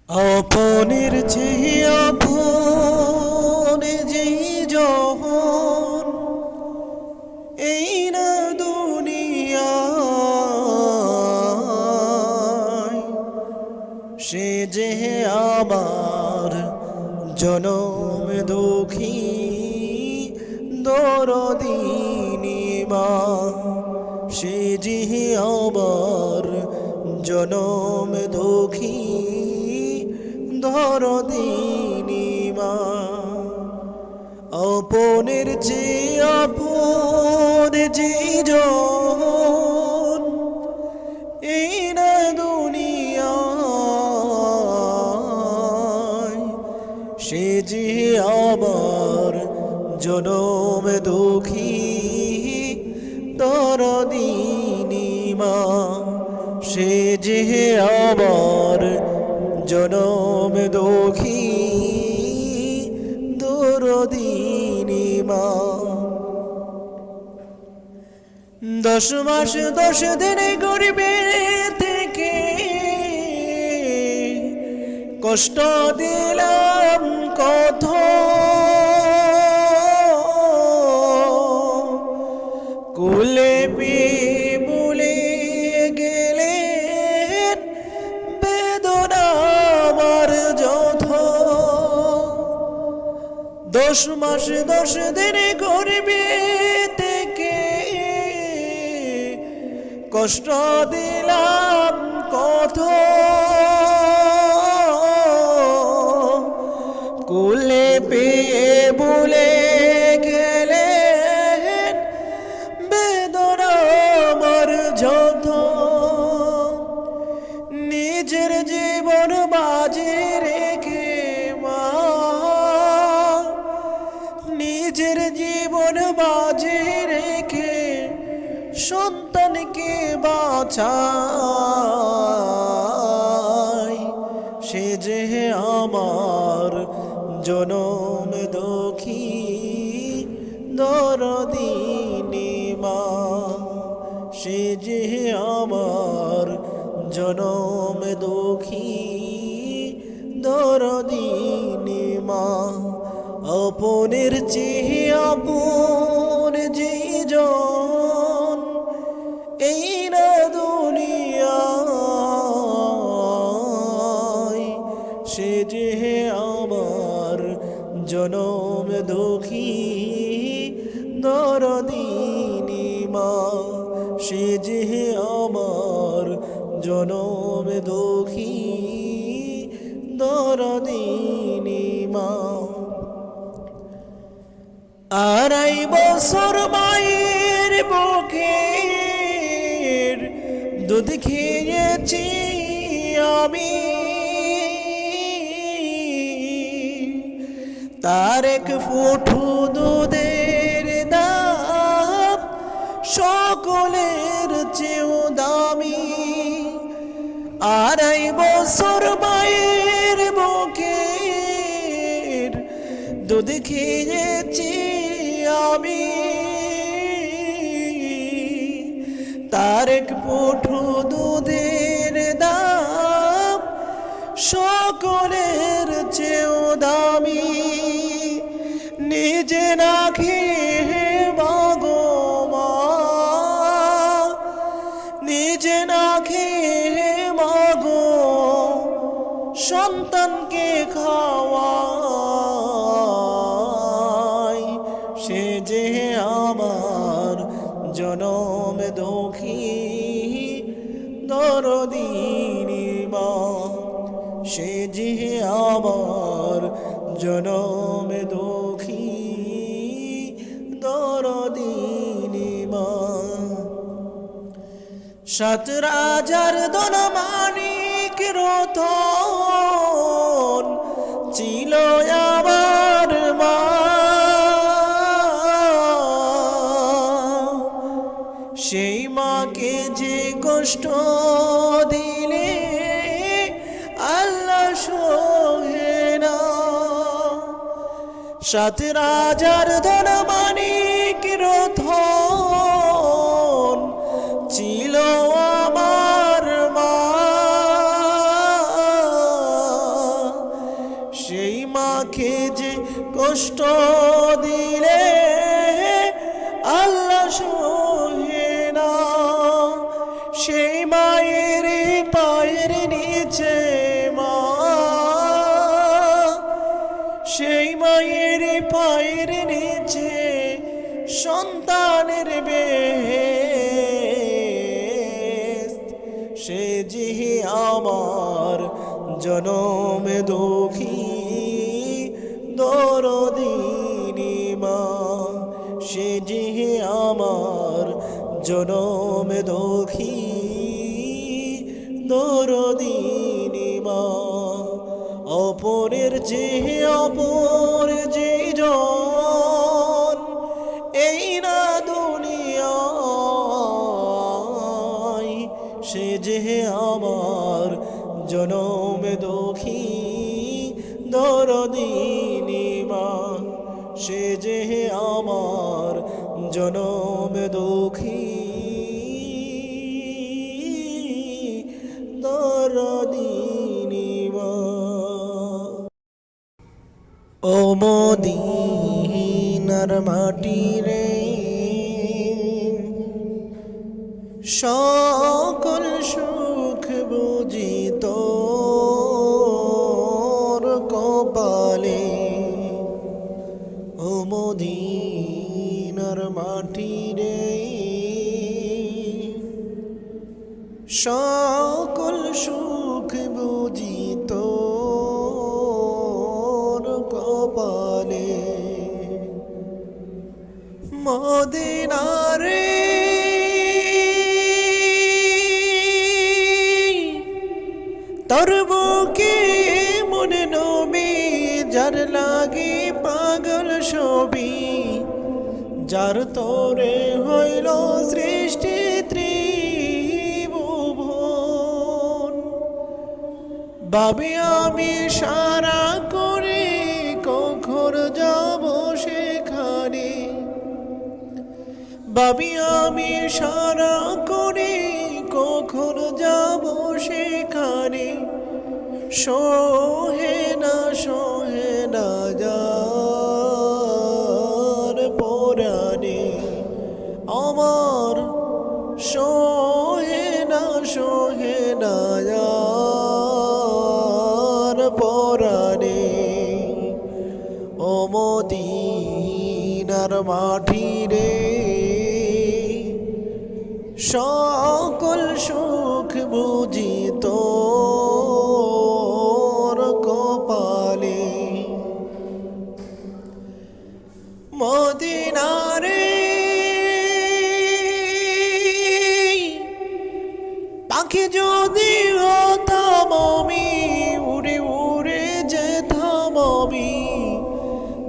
আপনের চেয়ে আপন যে জহন এই না দুনিয়ায়, সে যে আমার জনম দুঃখী দরদিনী মা, সে যে আমার জনম দুঃখী দরদিনী মা। আপনের চেয়ে আপন যে জন এই না দুনিয়ায়, সে যে আমার জনম দুঃখী দরদিনী মা, সে যে আমার জনম দুঃখী দরদিনী মা। 10 মাস 10 দিন গরিবে থেকে কষ্ট দিলাম কত, কুলে পেয়ে বলে গেলেন বেদনা আমার যথ। 10 মাস 10 দিন গরিবে থেকে কষ্ট দিলাম কত, কুলে পেয়ে বলে গেলেন বেদনা আমার যত। নিজের জীবন বাজি রেখে মা, নিজের জীবন বাজি রেখে সন্তানকে বাঁচাই, সে যে আমার জনম দুঃখী দরদিনী মা, সে যে আমার জনম দুঃখী দরদিনী মা। আপনের চেয়ে আপন যে জন এই না দুনিয়ায়, সে যে আমার জনম দুঃখী দরদিনী মা, সে যে আমার জনম দুঃখী দরদিনী মা। 2.5 বছর মায়ের বুকের দুধ খেয়েছি আমি, তার এক ফুটু দুধের দাম সকলের চেয়েও দামি। 2.5 বছর মায়ের বুকের দুধ খেয়েছি আমি, তার এক ফুটু দুধের দাম সকলের চেয়েও দামি। নিজে না খেয়ে মাগো মা, নিজে না খেয়ে মাগো সন্তানকে খাওয়াই, সে যে আমার জনম দুঃখী দরদিনী মা, সে যে আমার জনম দুঃখী দরদিনী মা। 7 রাজার ধনমাণিক রতন ছিল আমার মা, সেই মাকে যে কষ্ট দিলে আল্লাহ সহে না। 7 রাজার ধনমাণিক রতন ছিল আমার মা, মাকে যে কষ্ট দিলে আল্লাহ সহে না, সেই মায়ের পায়ের নিচে মা, সেই মায়ের পায়ের নিচে সন্তানের বেহেশত। সে যে আমার জনম দুঃখী দরদিনী মা, সে যে আমার জনম দুঃখী দরদিনী মা। অপরের যে অপর যে জন এই না দুনিয়ায়, সে যে আমার জনম দুঃখী দরদিনী মা, সে যে আমার জনম দুঃখী দরদিনী মা। ও মদিনার মাটি রে, সকল সুখ বুঝি তোর কপালে। ও মদিনার মাটি রে, সকল সুখ বুঝি তোর কপালে। মদিনারে তোর বুকে মনে নবী, যার লাগি পাগল ছবি, যার তোরে হইল সৃষ্টি ত্রিভুবন। ভাবি আমি সারা করে কখন যাব সেখানে, ভাবি আমি সারা করে কখন যাব সেখানে। সহে না যার পরাণে আমার, সহে না যার পরাণে। ও মদিনার মাটি রে, সকল সুখ বুঝি তোর কপালে। মদিনারে পাখি যদি হতাম আমি, উড়ে উড়ে যেতাম আমি,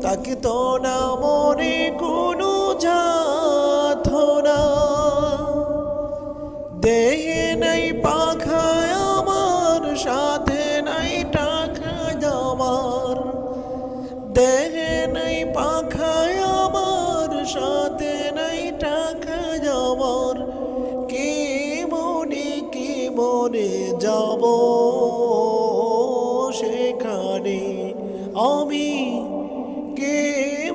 তাকে তো না মনে কোনো যাত না। দেহে নাই পাখায় আমার, সাথে নাই টাকা আমার। দেহে নাই পাখায় আমার, সাথে নাই টাকা আমার। কি মনে যাব সেখানে আমি, কে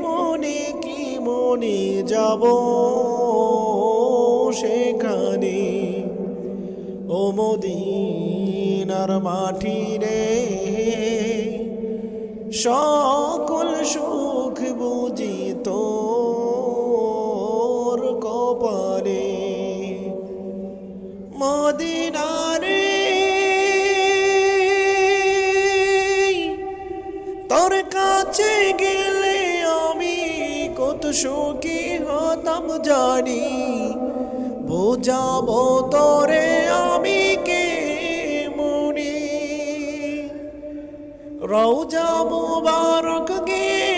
মনে যাব সেখানে। ও মদিনার মাটি রে, সকল সুখ বুঝি তোর কপালে। মদিনারে তোর কাছে গেলে আমি কত সুখী হতাম জানি। বুঝাবো তোরে আমি কে মনি, রওজা মুবারক গিয়ে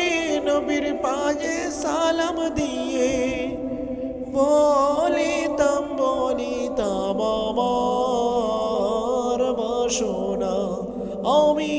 নবীর পায়ে সালাম দিয়ে বলিতাম আমার বাসনা আমি